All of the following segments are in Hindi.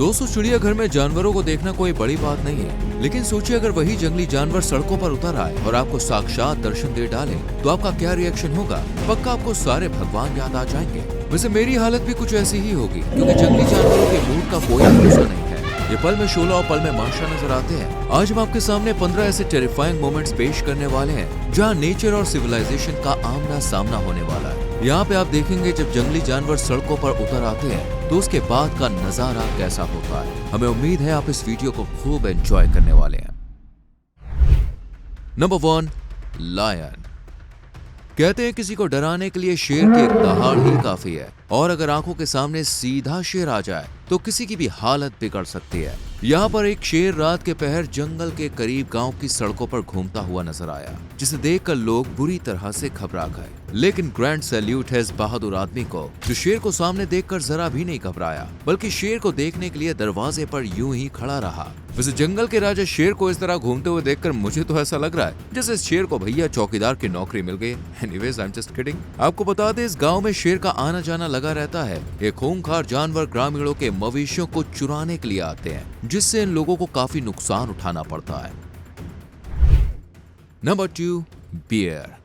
दोस्तों, चिड़ियाघर में जानवरों को देखना कोई बड़ी बात नहीं है, लेकिन सोचिए अगर वही जंगली जानवर सड़कों पर उतर आए और आपको साक्षात दर्शन दे डाले तो आपका क्या रिएक्शन होगा? पक्का आपको सारे भगवान याद आ जाएंगे। वैसे मेरी हालत भी कुछ ऐसी ही होगी, क्योंकि जंगली जानवरों के मूड का कोई भरोसा नहीं है। ये पल में शोला और पल में माशा नजर आते हैं। आज हम आपके सामने 15 ऐसे टेरिफाइंग मोमेंट्स पेश करने वाले हैं जहाँ नेचर और सिविलाइजेशन का आमना सामना होने वाला है। यहाँ पे आप देखेंगे जब जंगली जानवर सड़कों पर उतर आते हैं तो उसके बाद का नजारा कैसा होता है। हमें उम्मीद है आप इस वीडियो को खूब एंजॉय करने वाले हैं। Number 1, lion. कहते हैं किसी को डराने के लिए शेर की एक दहाड़ ही काफी है, और अगर आंखों के सामने सीधा शेर आ जाए तो किसी की भी हालत बिगड़ सकती है। यहाँ पर एक शेर रात के पहर जंगल के करीब गांव की सड़कों पर घूमता हुआ नजर आया, जिसे देखकर लोग बुरी तरह से घबरा गए। लेकिन ग्रैंड सैल्यूट है इस बहादुर आदमी को, जो शेर को सामने देखकर जरा भी नहीं घबराया, बल्कि शेर को देखने के लिए दरवाजे पर यूं ही खड़ा रहा। वैसे जंगल के राजा शेर को इस तरह घूमते हुए देखकर मुझे तो ऐसा लग रहा है जैसे शेर को भैया चौकीदार की नौकरी मिल गई। Anyways, I am just kidding. आपको बता दें, इस गांव में शेर का आना जाना लगा रहता है। ये खूंखार जानवर ग्रामीणों के मवेशियों को चुराने के लिए आते हैं, जिससे इन लोगों को काफी नुकसान उठाना पड़ता है। Number 2, bear.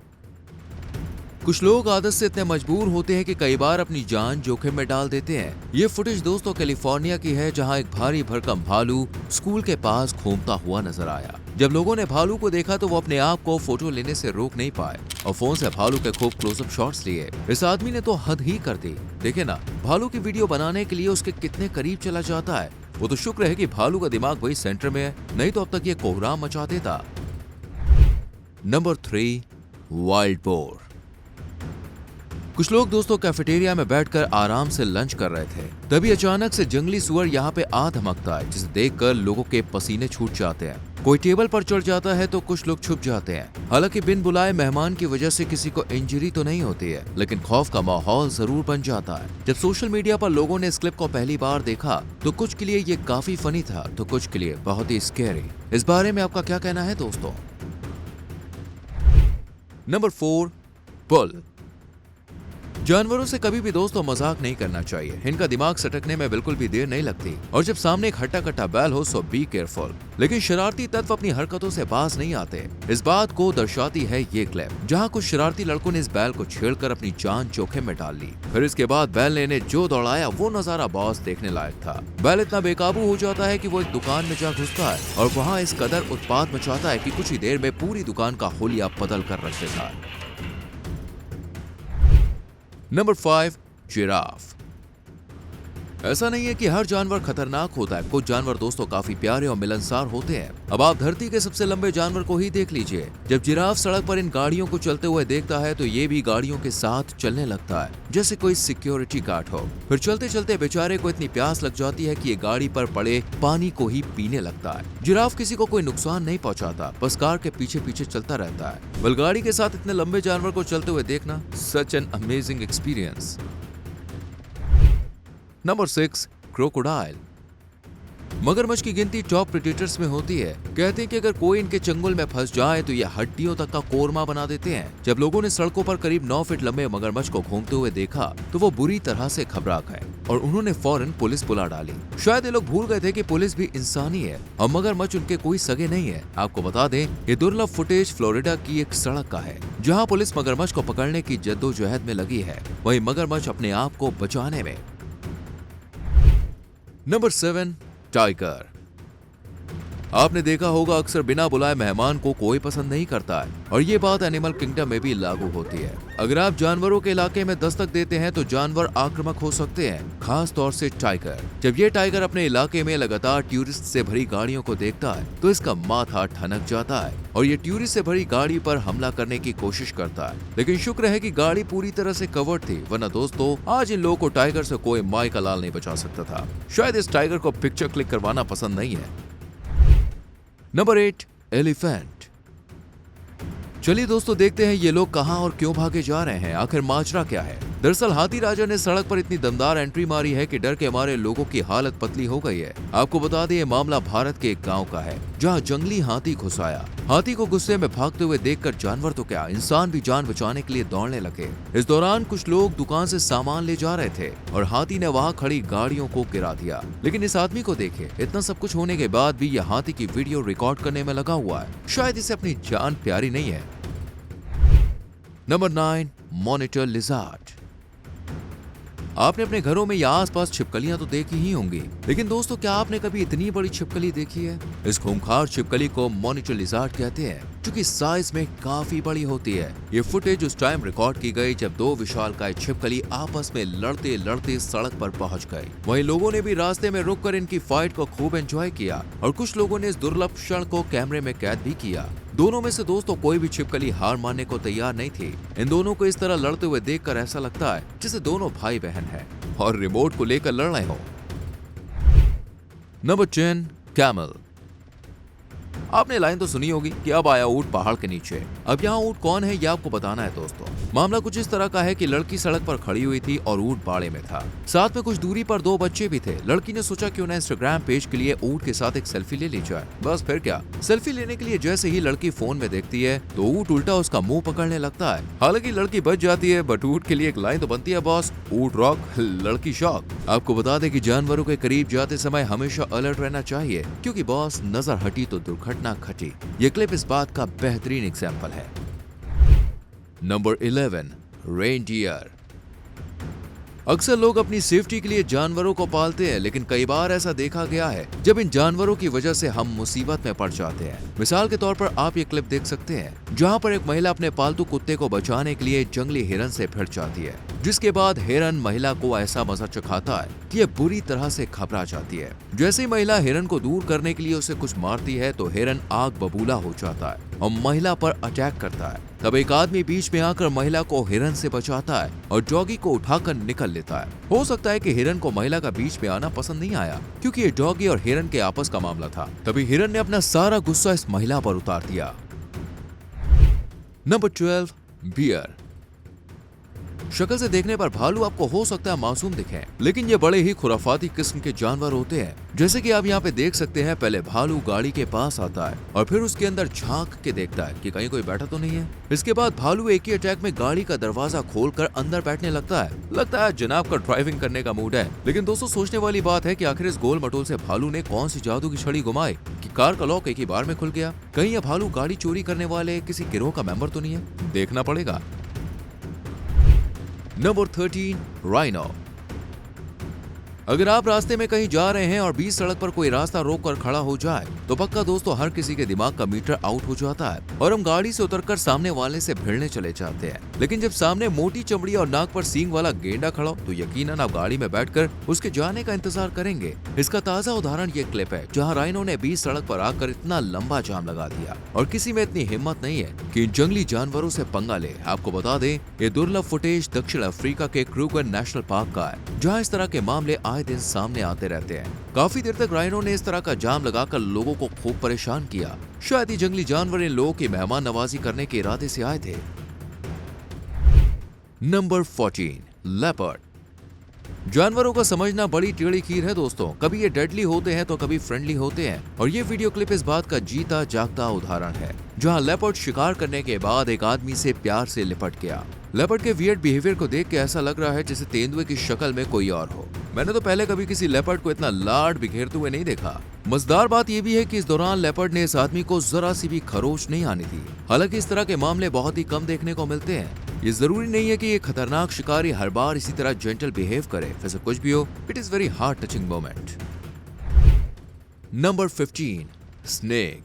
कुछ लोग आदत से इतने मजबूर होते हैं कि कई बार अपनी जान जोखिम में डाल देते हैं। ये फुटेज दोस्तों कैलिफोर्निया की है, जहां एक भारी भरकम भालू स्कूल के पास घूमता हुआ नजर आया। जब लोगों ने भालू को देखा तो वो अपने आप को फोटो लेने से रोक नहीं पाए और फोन से भालू के खूब क्लोजअप शॉट्स लिए। इस आदमी ने तो हद ही कर दी। देखे ना, भालू की वीडियो बनाने के लिए उसके कितने करीब चला जाता है। वो तो शुक्र है कि भालू का दिमाग वही सेंटर में है, नहीं तो अब तक ये कोहराम मचा देता। Number 3, wild boar. कुछ लोग दोस्तों कैफेटेरिया में बैठकर आराम से लंच कर रहे थे, तभी अचानक से जंगली सुअर यहाँ पे आ धमकता है, जिसे देखकर लोगों के पसीने छूट जाते हैं। कोई टेबल पर चढ़ जाता है तो कुछ लोग छुप जाते हैं। हालांकि बिन बुलाए मेहमान की वजह से किसी को इंजरी तो नहीं होती है, लेकिन खौफ का माहौल जरूर बन जाता है। जब सोशल मीडिया पर लोगों ने इस क्लिप को पहली बार देखा तो कुछ के लिए ये काफी फनी था, तो कुछ के लिए बहुत ही स्कैरी। इस बारे में आपका क्या कहना है दोस्तों? Number 4, bull. जानवरों से कभी भी दोस्तों मजाक नहीं करना चाहिए। इनका दिमाग सटकने में बिल्कुल भी देर नहीं लगती, और जब सामने एक हट्टा कट्टा बैल हो सो बी केयरफुल। लेकिन शरारती तत्व अपनी हरकतों से बाज नहीं आते। इस बात को दर्शाती है ये क्लिप, जहां कुछ शरारती लड़कों ने इस बैल को छेड़कर अपनी जान जोखिम में डाल ली। फिर इसके बाद बैल ने इन्हें जो दौड़ाया वो नजारा बॉस देखने लायक था। बैल इतना बेकाबू हो जाता है कि वो एक दुकान में जा घुसता है और वहाँ इस कदर उत्पात मचाता है कि कुछ ही देर में पूरी दुकान का होलिया बदल कर रख देता है। Number 5, giraffe. ऐसा नहीं है कि हर जानवर खतरनाक होता है। कुछ जानवर दोस्तों काफी प्यारे और मिलनसार होते हैं। अब आप धरती के सबसे लंबे जानवर को ही देख लीजिए। जब जिराफ सड़क पर इन गाड़ियों को चलते हुए देखता है तो ये भी गाड़ियों के साथ चलने लगता है जैसे कोई सिक्योरिटी गार्ड हो। फिर चलते चलते बेचारे को इतनी प्यास लग जाती है कि ये गाड़ी पर पड़े पानी को ही पीने लगता है। जिराफ किसी को कोई नुकसान नहीं पहुंचाता, बस कार के पीछे पीछे चलता रहता है। बैलगाड़ी के साथ इतने लंबे जानवर को चलते हुए देखना such an amazing experience. Number 6, crocodile. मगरमच्छ की गिनती टॉप प्रेडेटर्स में होती है। कहते हैं कि अगर कोई इनके चंगुल में फंस जाए तो ये हड्डियों तक का कोरमा बना देते हैं। जब लोगों ने सड़कों पर करीब 9 फीट लंबे मगरमच्छ को घूमते हुए देखा तो वो बुरी तरह से घबरा गए और उन्होंने फौरन पुलिस बुला डाली। शायद ये लोग भूल गए थे कि पुलिस भी इंसान ही है और मगरमच्छ उनके कोई सगे नहीं है। आपको बता दें, ये दुर्लभ फुटेज फ्लोरिडा की एक सड़क का है, जहाँ पुलिस मगरमच्छ को पकड़ने की जद्दोजहद में लगी है, वहीं मगरमच्छ अपने आप को बचाने में। Number 7, tiger. आपने देखा होगा अक्सर बिना बुलाए मेहमान को कोई पसंद नहीं करता है, और ये बात एनिमल किंगडम में भी लागू होती है। अगर आप जानवरों के इलाके में दस्तक देते हैं तो जानवर आक्रामक हो सकते हैं, खास तौर से टाइगर। जब ये टाइगर अपने इलाके में लगातार टूरिस्ट से भरी गाड़ियों को देखता है तो इसका माथा ठनक जाता है और ये टूरिस्ट से भरी गाड़ी पर हमला करने की कोशिश करता है। लेकिन शुक्र है कि गाड़ी पूरी तरह से कवर्ड थी, वरना दोस्तों आज इन लोगों को टाइगर से कोई माई का लाल नहीं बचा सकता था। शायद इस टाइगर को पिक्चर क्लिक करवाना पसंद नहीं है। Number 8, elephant. चलिए दोस्तों देखते हैं ये लोग कहां और क्यों भागे जा रहे हैं, आखिर माजरा क्या है। दरअसल हाथी राजा ने सड़क पर इतनी दमदार एंट्री मारी है कि डर के मारे लोगों की हालत पतली हो गई है। आपको बता दें, ये मामला भारत के एक गांव का है जहां जंगली हाथी घुस आया। हाथी को गुस्से में भागते हुए देखकर जानवर तो क्या, इंसान भी जान बचाने के लिए दौड़ने लगे। इस दौरान कुछ लोग दुकान से सामान ले जा रहे थे और हाथी ने वहां खड़ी गाड़ियों को गिरा दिया। लेकिन इस आदमी को देखे, इतना सब कुछ होने के बाद भी यह हाथी की वीडियो रिकॉर्ड करने में लगा हुआ है। शायद इसे अपनी जान प्यारी नहीं है। Number 9, monitor lizard. आपने अपने घरों में या आसपास छिपकलियां तो देखी ही होंगी, लेकिन दोस्तों क्या आपने कभी इतनी बड़ी छिपकली देखी है? इस खूंखार छिपकली को मॉनिटर लिजार्ड कहते हैं, जो कि साइज में काफी बड़ी होती है। ये फुटेज उस टाइम रिकॉर्ड की गई जब दो विशालकाय छिपकली आपस में लड़ते लड़ते सड़क पर पहुंच गई। वहीं लोगों ने भी रास्ते में रुककर इनकी फाइट को खूब एंजॉय किया और कुछ लोगों ने इस दुर्लभ क्षण को कैमरे में कैद भी किया। दोनों में से दोस्तों कोई भी छिपकली हार मानने को तैयार नहीं थी। इन दोनों को इस तरह लड़ते हुए देखकर ऐसा लगता है जैसे दोनों भाई बहन हैं और रिमोट को लेकर लड़ रहे हो। Number 10, camel. आपने लाइन तो सुनी होगी कि अब आया ऊंट पहाड़ के नीचे। अब यहाँ ऊंट कौन है यह आपको बताना है दोस्तों। मामला कुछ इस तरह का है कि लड़की सड़क पर खड़ी हुई थी और ऊंट बाड़े में था। साथ में कुछ दूरी पर दो बच्चे भी थे। लड़की ने सोचा क्यों ना इंस्टाग्राम पेज के लिए ऊंट के साथ एक सेल्फी ले ली जाए। बस फिर क्या, सेल्फी लेने के लिए जैसे ही लड़की फोन में देखती है तो ऊंट उल्टा उसका मुंह पकड़ने लगता है। हालांकि लड़की बच जाती है, बट ऊंट के लिए एक लाइन तो बनती है, बॉस ऊंट रॉक लड़की शॉक। आपको बता दें कि जानवरों के करीब जाते समय हमेशा अलर्ट रहना चाहिए, क्योंकि बॉस नजर हटी तो दुर्घटना घटी। ये क्लिप इस बात का बेहतरीन एग्जाम्पल है। Number 11, reindeer. अक्सर लोग अपनी सेफ्टी के लिए जानवरों को पालते हैं, लेकिन कई बार ऐसा देखा गया है जब इन जानवरों की वजह से हम मुसीबत में पड़ जाते हैं। मिसाल के तौर पर आप ये क्लिप देख सकते हैं जहां पर एक महिला अपने पालतू कुत्ते को बचाने के लिए जंगली हिरन से भिड़ जाती है, जिसके बाद हिरन महिला को ऐसा मजा चखाता है कि यह बुरी तरह से घबरा जाती है। जैसे ही महिला हिरन को दूर करने के लिए उसे कुछ मारती है तो हिरन आग बबूला हो जाता है और महिला पर अटैक करता है। तब एक आदमी बीच में आकर महिला को हिरन से बचाता है और डॉगी को उठाकर निकल लेता है। हो सकता है कि हिरन को महिला का बीच में आना पसंद नहीं आया, क्योंकि ये डॉगी और हिरन के आपस का मामला था। तभी हिरन ने अपना सारा गुस्सा इस महिला पर उतार दिया। Number 12, bear. शक्ल से देखने पर भालू आपको हो सकता है मासूम दिखे, लेकिन ये बड़े ही खुराफाती किस्म के जानवर होते हैं। जैसे कि आप यहाँ पे देख सकते हैं, पहले भालू गाड़ी के पास आता है और फिर उसके अंदर झांक के देखता है कि कहीं कोई बैठा तो नहीं है। इसके बाद भालू एक ही अटैक में गाड़ी का दरवाजा खोलकर अंदर बैठने लगता है जनाब का ड्राइविंग करने का मूड है। लेकिन दोस्तों सोचने वाली बात है कि आखिर इस गोल मटोल से भालू ने कौन सी जादू की छड़ी घुमाई कि कार का लॉक एक ही बार में खुल गया। कहीं यह भालू गाड़ी चोरी करने वाले किसी गिरोह का मेंबर तो नहीं है, देखना पड़ेगा। Number 13, rhino. अगर आप रास्ते में कहीं जा रहे हैं और बीच सड़क पर कोई रास्ता रोक कर खड़ा हो जाए तो पक्का दोस्तों हर किसी के दिमाग का मीटर आउट हो जाता है और हम गाड़ी से उतरकर सामने वाले से भिड़ने चले जाते हैं। लेकिन जब सामने मोटी चमड़ी और नाक पर सींग वाला गेंडा खड़ा हो तो यकीनन आप गाड़ी में बैठकर उसके जाने का इंतजार करेंगे। इसका ताजा उदाहरण ये क्लिप है जहाँ राइनो ने बीच सड़क पर आकर इतना लंबा जाम लगा दिया और किसी में इतनी हिम्मत नहीं है कि इन जंगली जानवरों से पंगा ले। आपको बता दें, ये दुर्लभ फुटेज दक्षिण अफ्रीका के क्रूगर नेशनल पार्क का है, जहाँ इस तरह के मामले आए दिन सामने आते रहते हैं। काफी देर तक राइनो ने इस तरह का जाम लगाकर लोगों को खूब परेशान किया। शायद ये जंगली जानवर इन लोगों की मेहमान नवाजी करने के इरादे से आए थे। Number 14, leopard. जानवरों का समझना बड़ी टेढ़ी खीर है दोस्तों। कभी ये डेडली होते हैं तो कभी फ्रेंडली होते हैं और ये वीडियो क्लिप इस बात का जीता जागता उदाहरण है, जहां लेपर्ड शिकार करने के बाद एक आदमी से प्यार से लिपट गया। लेपर्ड के वियर्ड बिहेवियर को देख के ऐसा लग रहा है जैसे तेंदुए की शक्ल में कोई और हो। मैंने तो पहले कभी किसी लेपर्ड को इतना लाड बिखेरते हुए नहीं देखा। मजेदार बात यह भी है कि इस दौरान लेपर्ड ने इस आदमी को जरा सी भी खरोच नहीं आनी थी। हालांकि इस तरह के मामले बहुत ही कम देखने को मिलते हैं। ये जरूरी नहीं है कि ये खतरनाक शिकारी हर बार इसी तरह जेंटल बिहेव करे। वैसे कुछ भी हो, it is very heart touching moment. Number 15, snake.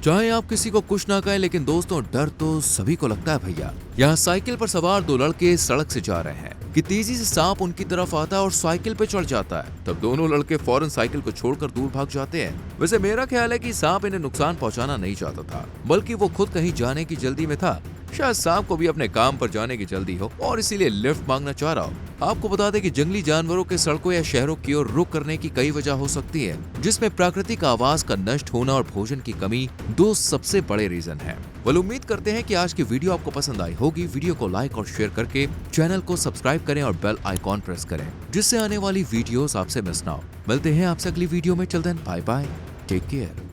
चाहे आप किसी को कुछ ना कहें, लेकिन दोस्तों डर तो सभी को लगता है भैया। यहाँ साइकिल पर सवार दो लड़के सड़क से जा रहे हैं कि तेजी से सांप उनकी तरफ आता है और साइकिल पे चढ़ जाता है। तब दोनों लड़के फौरन साइकिल को छोड़कर दूर भाग जाते हैं। वैसे मेरा ख्याल है कि सांप इन्हें नुकसान पहुंचाना नहीं चाहता था, बल्कि वो खुद कहीं जाने की जल्दी में था। शायद सांप को भी अपने काम पर जाने की जल्दी हो और इसीलिए लिफ्ट मांगना चाह रहा हो। आपको बता दें कि जंगली जानवरों के सड़कों या शहरों की ओर रुख करने की कई वजह हो सकती है, जिसमें प्राकृतिक आवास का नष्ट होना और भोजन की कमी दो सबसे बड़े रीजन हैं। उम्मीद करते हैं कि आज की वीडियो आपको पसंद आई होगी। वीडियो को लाइक और शेयर करके चैनल को सब्सक्राइब करें और बेल आइकॉन प्रेस करें, जिससे आने वाली वीडियोस आपसे मिस ना हो। मिलते हैं आपसे अगली वीडियो में। चल then bye bye, take care.